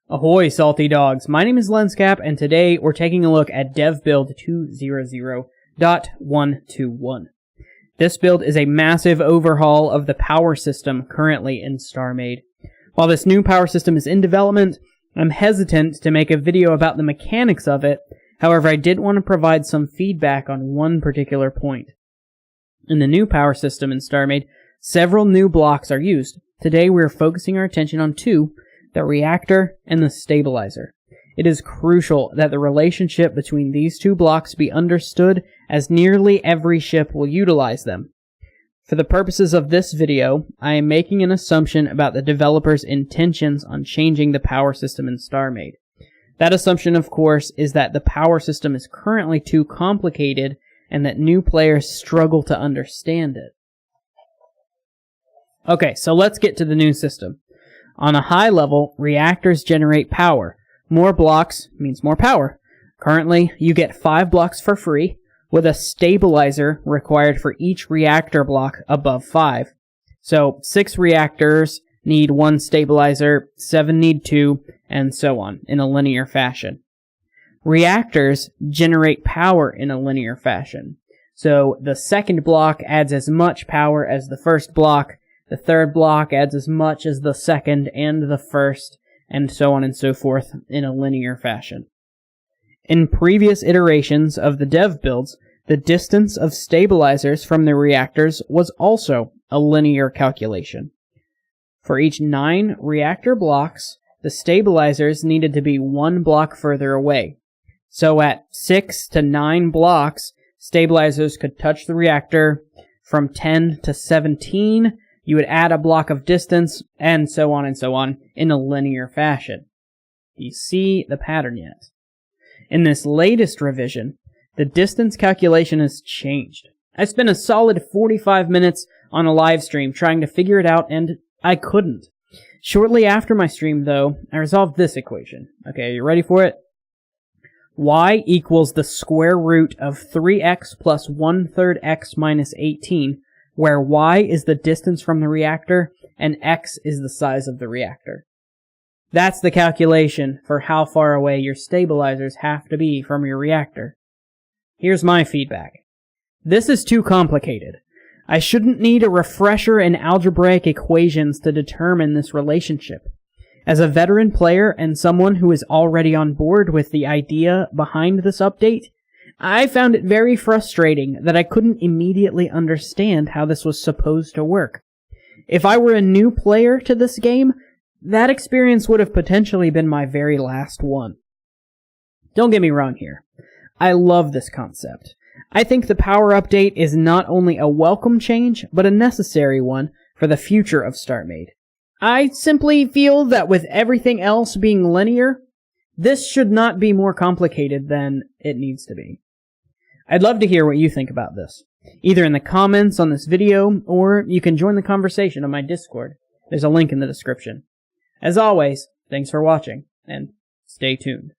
Ahoy, salty dogs! My name is Lenscap, and today we're taking a look at dev build 200.121. This build is a massive overhaul of the power system currently in StarMade. While this new power system is in development, I'm hesitant to make a video about the mechanics of it. However, I did want to provide some feedback on one particular point. In the new power system in StarMade, several new blocks are used. Today we're focusing our attention on two: the reactor and the stabilizer. It is crucial that the relationship between these two blocks be understood, as nearly every ship will utilize them. For the purposes of this video, I am making an assumption about the developer's intentions on changing the power system in StarMade. That assumption, of course, is that the power system is currently too complicated and that new players struggle to understand it. Okay, so let's get to the new system. On a high level, reactors generate power. More blocks means more power. Currently, you get 5 blocks for free, with a stabilizer required for each reactor block above 5. So 6 reactors need 1 stabilizer, 7 need 2, and so on, in a linear fashion. Reactors generate power in a linear fashion. So the second block adds as much power as the first block, the third block adds as much as the second and the first, and so on and so forth in a linear fashion. In previous iterations of the dev builds, the distance of stabilizers from the reactors was also a linear calculation. For each 9 reactor blocks, the stabilizers needed to be 1 block further away. So at 6 to 9 blocks, stabilizers could touch the reactor. From 10 to 17, you would add a block of distance, and so on in a linear fashion. Do you see the pattern yet? In this latest revision, the distance calculation has changed. I spent a solid 45 minutes on a live stream trying to figure it out, and I couldn't. Shortly after my stream, though, I resolved this equation. Okay, are you ready for it? Y equals the square root of 3x plus 1/3 x minus 18, where y is the distance from the reactor and x is the size of the reactor. That's the calculation for how far away your stabilizers have to be from your reactor. Here's my feedback. This is too complicated. I shouldn't need a refresher in algebraic equations to determine this relationship. As a veteran player and someone who is already on board with the idea behind this update, I found it very frustrating that I couldn't immediately understand how this was supposed to work. If I were a new player to this game, that experience would have potentially been my very last one. Don't get me wrong here. I love this concept. I think the power update is not only a welcome change, but a necessary one for the future of StarMade. I simply feel that with everything else being linear, this should not be more complicated than it needs to be. I'd love to hear what you think about this, either in the comments on this video, or you can join the conversation on my Discord. There's a link in the description. As always, thanks for watching, and stay tuned.